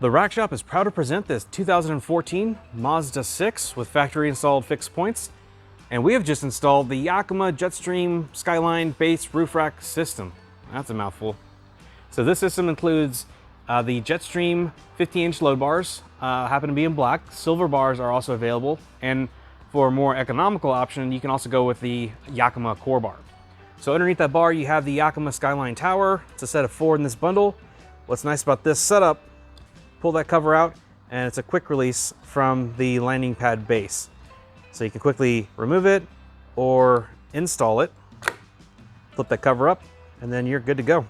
The Rack Shop is proud to present this 2014 Mazda 6 with factory installed fixed points. And we have just installed the Yakima JetStream SkyLine base roof rack system. That's a mouthful. So this system includes the JetStream 50-inch load bars, happen to be in black. Silver bars are also available. And for a more economical option, you can also go with the Yakima core bar. So underneath that bar, you have the Yakima SkyLine tower. It's a set of 4 in this bundle. What's nice about this setup, pull that cover out, and it's a quick release from the landing pad base. So you can quickly remove it or install it, flip that cover up, and then you're good to go.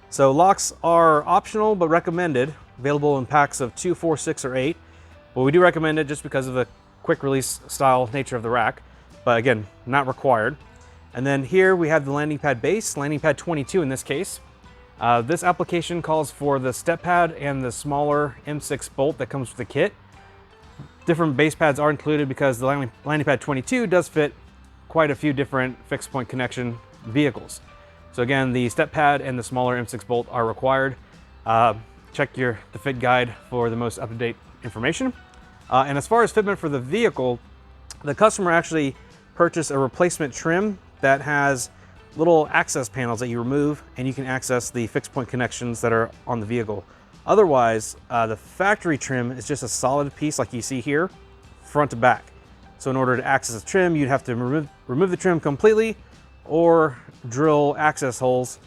So locks are optional but recommended, available in packs of 2, 4, 6, or 8. But we do recommend it just because of the quick release style nature of the rack. But again, not required. And then here we have the landing pad base, landing pad 22 in this case. This application calls for the step pad and the smaller M6 bolt that comes with the kit. Different base pads are included because the landing pad 22 does fit quite a few different fixed point connection vehicles. So again, the step pad and the smaller M6 bolt are required. Check the fit guide for the most up-to-date information. And as far as fitment for the vehicle, the customer actually purchased a replacement trim that has little access panels that you remove, and you can access the fixed point connections that are on the vehicle. Otherwise, the factory trim is just a solid piece like you see here, front to back. So in order to access the trim, you'd have to remove the trim completely or drill access holes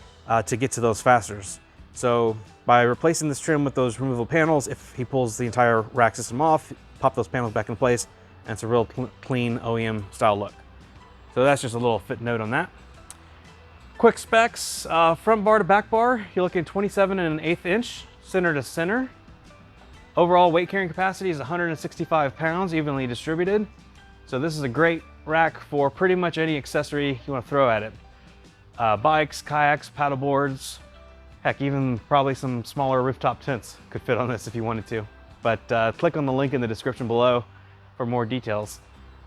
to get to those fasteners. So by replacing this trim with those removable panels, if he pulls the entire rack system off, pop those panels back in place, and it's a real clean OEM style look. So that's just a little fit note on that. Quick specs, front bar to back bar, you're looking at 27 1/8 inch, center to center. Overall weight carrying capacity is 165 pounds, evenly distributed. So this is a great rack for pretty much any accessory you want to throw at it. Bikes, kayaks, paddle boards, heck, even probably some smaller rooftop tents could fit on this if you wanted to. But click on the link in the description below for more details,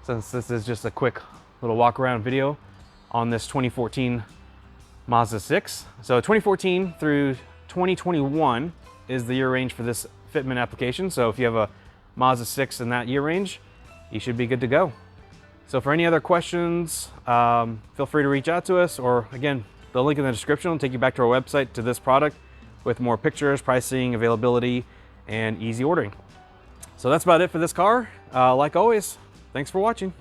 since this is just a quick little walk around video on this 2014 Mazda 6. So 2014 through 2021 is the year range for this fitment application. So if you have a Mazda 6 in that year range, you should be good to go. So for any other questions, feel free to reach out to us, or again, the link in the description will take you back to our website to this product with more pictures, pricing, availability, and easy ordering. So that's about it for this car. Like always, thanks for watching.